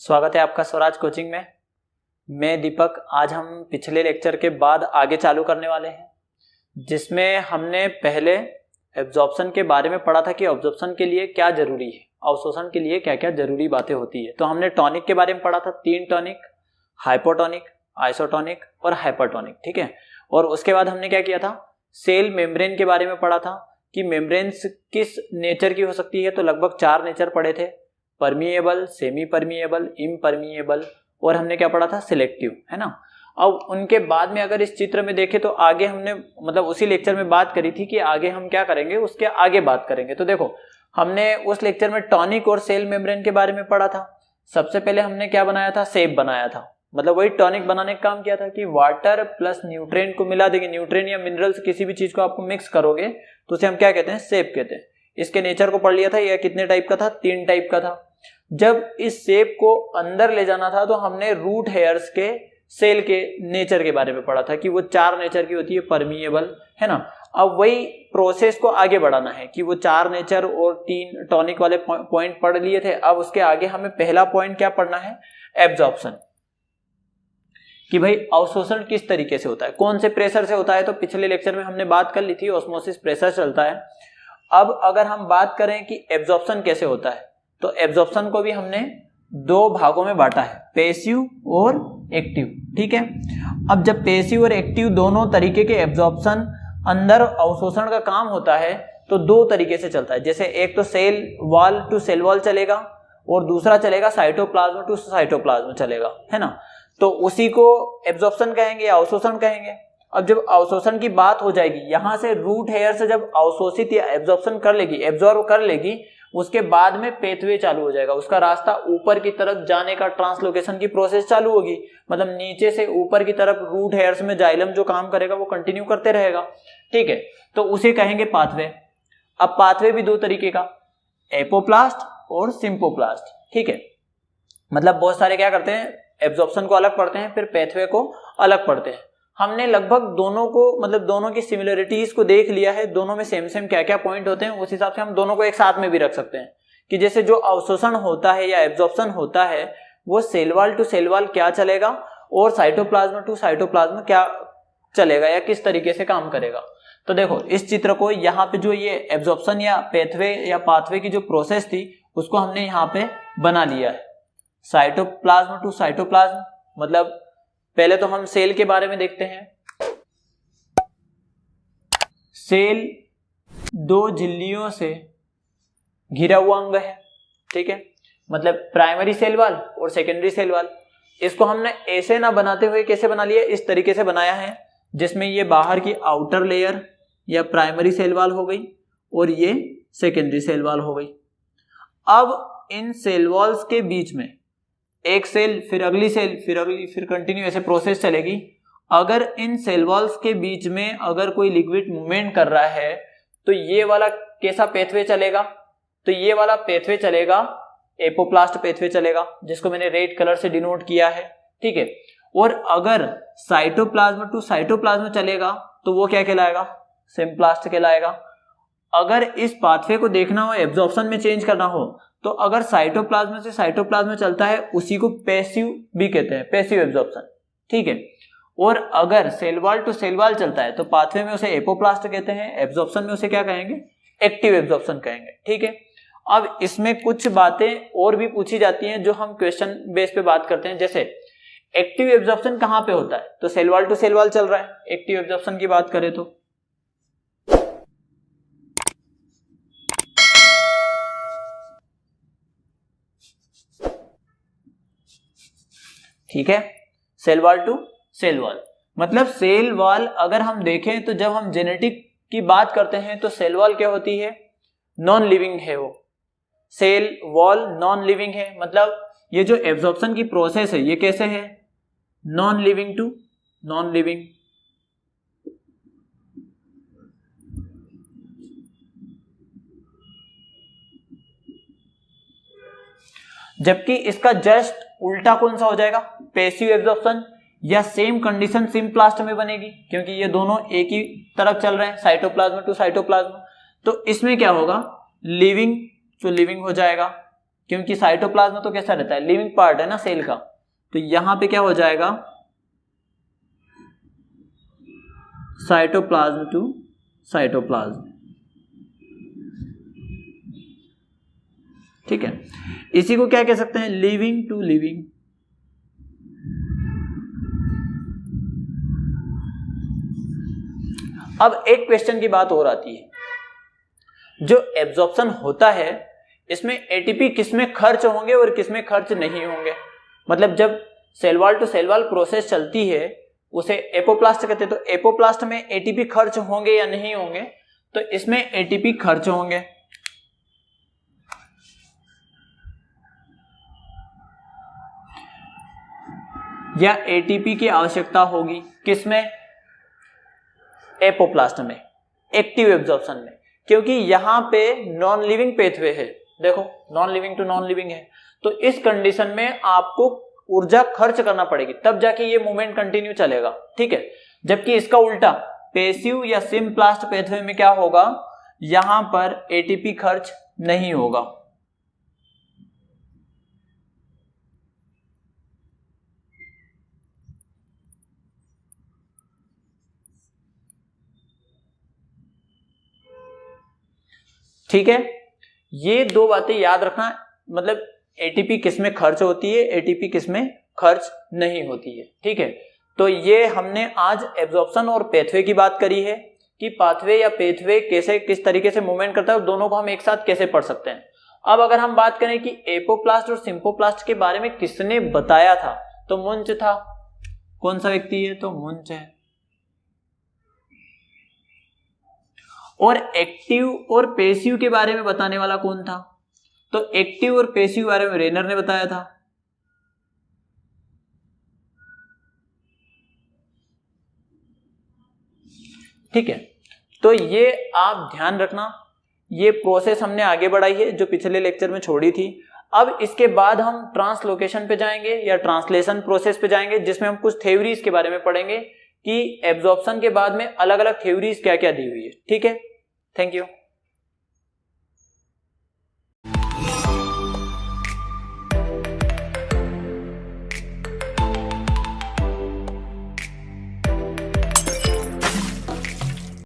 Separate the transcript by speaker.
Speaker 1: स्वागत है आपका स्वराज कोचिंग में। मैं दीपक। आज हम पिछले लेक्चर के बाद आगे चालू करने वाले हैं, जिसमें हमने पहले एब्जॉर्प्शन के बारे में पढ़ा था कि एब्जॉर्प्शन के लिए क्या जरूरी है, अवशोषण के लिए क्या क्या जरूरी बातें होती है। तो हमने टॉनिक के बारे में पढ़ा था, 3 टॉनिक, हाइपोटोनिक, आइसोटोनिक और हाइपरटोनिक। ठीक है। और उसके बाद हमने क्या किया था, सेल मेम्ब्रेन के बारे में पढ़ा था कि मेम्ब्रेन्स किस नेचर की हो सकती है। तो लगभग 4 नेचर पढ़े थे, परमिएबल, सेमी परमिएबल, इम्परमिएबल और हमने क्या पढ़ा था, सिलेक्टिव, है ना। अब उनके बाद में अगर इस चित्र में देखें तो आगे हमने मतलब उसी लेक्चर में बात करी थी कि आगे हम क्या करेंगे, उसके आगे बात करेंगे। तो देखो, हमने उस लेक्चर में टॉनिक और सेल मेम्ब्रेन के बारे में पढ़ा था। सबसे पहले हमने क्या बनाया था, सेप बनाया था। मतलब वही टॉनिक बनाने का काम किया था कि वाटर प्लस न्यूट्रिएंट को मिला देंगे, न्यूट्रिएंट या मिनरल्स किसी भी चीज को आपको मिक्स करोगे तो उसे हम क्या कहते हैं, सेप कहते हैं। इसके नेचर को पढ़ लिया था। यह कितने टाइप का था, 3 टाइप का था। जब इस सेप को अंदर ले जाना था तो हमने रूट हेयर्स के सेल के नेचर के बारे में पढ़ा था कि वो 4 नेचर की होती है, परमिएबल, है ना। अब वही प्रोसेस को आगे बढ़ाना है कि वो 4 नेचर और 3 टॉनिक वाले पॉइंट पढ़ लिए थे। अब उसके आगे हमें पहला पॉइंट क्या पढ़ना है, एब्जॉर्प्शन, कि भाई अवशोषण किस तरीके से होता है, कौन से प्रेशर से होता है। तो पिछले लेक्चर में हमने बात कर ली थी, ऑस्मोसिस प्रेशर चलता है। अब अगर हम बात करें कि एब्जॉर्प्शन कैसे होता है, तो एब्जॉर्प्शन को भी हमने 2 भागों में बांटा है, पैसिव और एक्टिव। ठीक है। अब जब पैसिव और एक्टिव दोनों तरीके के एब्जॉर्प्शन अंदर अवशोषण का काम होता है तो 2 तरीके से चलता है। जैसे एक तो cell wall to cell wall चलेगा और दूसरा चलेगा साइटोप्लाज्म टू साइटोप्लाज्म चलेगा, है ना। तो उसी को एब्जॉर्प्शन कहेंगे या अवशोषण कहेंगे। अब जब अवशोषण की बात हो जाएगी, यहां से रूट हेयर से जब अवशोषित या एब्जॉर्प्शन कर लेगी, एब्जॉर्ब कर लेगी, उसके बाद में पेथवे चालू हो जाएगा। उसका रास्ता ऊपर की तरफ जाने का, ट्रांसलोकेशन की प्रोसेस चालू होगी। मतलब नीचे से ऊपर की तरफ रूट हेयर्स में जाइलम जो काम करेगा वो कंटिन्यू करते रहेगा। ठीक है। तो उसे कहेंगे पाथवे। अब पाथवे भी 2 तरीके का, एपोप्लास्ट और सिम्पोप्लास्ट। ठीक है। मतलब बहुत सारे क्या करते हैं, एब्जॉर्प्शन को अलग पढ़ते हैं, फिर पेथवे को अलग पढ़ते हैं। हमने लगभग दोनों को, मतलब दोनों की सिमिलरिटीज को देख लिया है, दोनों में सेम क्या क्या पॉइंट होते हैं। उस हिसाब से हम दोनों को एक साथ में भी रख सकते हैं कि जैसे जो अवशोषण होता है या एब्जॉर्प्शन होता है वो cell wall to cell wall क्या चलेगा और साइटोप्लाज्म टू साइटोप्लाज्म क्या चलेगा या किस तरीके से काम करेगा। तो देखो इस चित्र को, यहाँ पे जो ये एब्जॉर्प्शन या पेथवे या पाथवे की जो प्रोसेस थी उसको हमने यहाँ पे बना लिया है, साइटोप्लाज्म टू साइटोप्लाज्म। मतलब पहले तो हम सेल के बारे में देखते हैं। सेल 2 झिल्लियों से घिरा हुआ अंग है। ठीक है। मतलब प्राइमरी सेल वॉल और सेकेंडरी सेल वॉल। इसको हमने ऐसे ना बनाते हुए कैसे बना लिया, इस तरीके से बनाया है, जिसमें ये बाहर की आउटर लेयर या प्राइमरी सेल वॉल हो गई और ये सेकेंडरी सेल वॉल हो गई। अब इन सेल वॉल्स के बीच में एक सेल, फिर अगली सेल, फिर अगली, फिर कंटिन्यू ऐसे प्रोसेस चलेगी। अगर इन सेल वॉल्स के बीच में अगर कोई लिक्विड मूवमेंट कर रहा है तो ये वाला कैसा पेथवे चलेगा, तो ये वाला पेथवे चलेगा, एपोप्लास्ट पेथवे चलेगा, जिसको मैंने रेड कलर से डिनोट किया है। ठीक है। और अगर साइटोप्लाज्म टू साइटोप्लाज्म चलेगा तो वो क्या कहलाएगा, सिम्प्लास्ट कहलाएगा। अगर इस पाथवे को देखना हो, एब्जॉर्प्शन में चेंज करना हो, तो अगर साइटोप्लाज्म से साइटोप्लाज्म चलता है उसी को पैसिव भी कहते हैं, पैसिव एब्जॉर्प्शन। ठीक है। और अगर cell wall to cell wall चलता है तो पाथवे में उसे एपोप्लास्ट कहते हैं, एब्जॉर्प्शन में उसे क्या कहेंगे, एक्टिव एब्जॉर्प्शन कहेंगे। ठीक है। अब इसमें कुछ बातें और भी पूछी जाती हैं जो हम क्वेश्चन बेस पे बात करते हैं। जैसे एक्टिव एब्जॉर्प्शन कहां पे होता है, तो cell wall to cell wall चल रहा है, एक्टिव एब्जॉर्प्शन की बात करें तो ठीक है, cell wall to cell wall. मतलब सेल वॉल अगर हम देखें तो जब हम जेनेटिक की बात करते हैं तो सेल वॉल क्या होती है, नॉन लिविंग है वो। सेल वॉल नॉन लिविंग है, मतलब ये जो एब्जॉर्प्शन की प्रोसेस है ये कैसे है, non living to non living. जबकि इसका जस्ट उल्टा कौन सा हो जाएगा, पैसिव एब्जॉर्प्शन, या सेम कंडीशन सिम्प्लास्ट में बनेगी क्योंकि ये दोनों एक ही तरफ चल रहे हैं, साइटोप्लाज्म टू साइटोप्लाज्म। तो इसमें क्या होगा, लिविंग, तो लिविंग हो जाएगा। क्योंकि साइटोप्लाज्म तो कैसा रहता है, लिविंग पार्ट है ना सेल का। तो यहां पे क्या हो जाएगा, साइटोप्लाज्म टू साइटोप्लाज्म। ठीक है, इसी को क्या कह सकते हैं, लिविंग टू लिविंग। अब एक क्वेश्चन की बात और आती है, जो एब्जॉर्प्शन होता है इसमें एटीपी किसमें खर्च होंगे और किसमें खर्च नहीं होंगे। मतलब जब cell wall to cell wall process चलती है उसे एपोप्लास्ट कहते हैं, तो एपोप्लास्ट में एटीपी खर्च होंगे या नहीं होंगे, तो इसमें एटीपी खर्च होंगे। या एटीपी की आवश्यकता होगी किसमें, एपोप्लास्ट में, एक्टिव एब्जॉर्प्शन में, क्योंकि यहां पे नॉन लिविंग पेथवे है। देखो non living to non living है, तो इस कंडीशन में आपको ऊर्जा खर्च करना पड़ेगी, तब जाके ये मूवमेंट कंटिन्यू चलेगा। ठीक है, जबकि इसका उल्टा पैसिव या सिम्प्लास्ट पेथवे में क्या होगा, यहां पर एटीपी खर्च नहीं होगा। ठीक है, ये दो बातें याद रखना, मतलब एटीपी किसमें खर्च होती है, एटीपी किसमें खर्च नहीं होती है। ठीक है, तो ये हमने आज एब्जॉर्प्शन और पेथवे की बात करी है कि पाथवे या पेथवे कैसे किस तरीके से मूवमेंट करता है और दोनों को हम एक साथ कैसे पढ़ सकते हैं। अब अगर हम बात करें कि एपोप्लास्ट और सिम्पोप्लास्ट के बारे में किसने बताया था, तो मुंच था। कौन सा व्यक्ति है, तो मुंच है। और एक्टिव और पैसिव के बारे में बताने वाला कौन था, तो एक्टिव और पैसिव के बारे में रेनर ने बताया था। ठीक है, तो ये आप ध्यान रखना, ये प्रोसेस हमने आगे बढ़ाई है जो पिछले लेक्चर में छोड़ी थी। अब इसके बाद हम ट्रांसलोकेशन पे जाएंगे या ट्रांसलेशन प्रोसेस पे जाएंगे, जिसमें हम कुछ थ्योरीज के बारे में पढ़ेंगे कि एब्जॉर्प्शन के बाद में अलग अलग थ्योरीज क्या क्या दी हुई है। ठीक है, थैंक यू।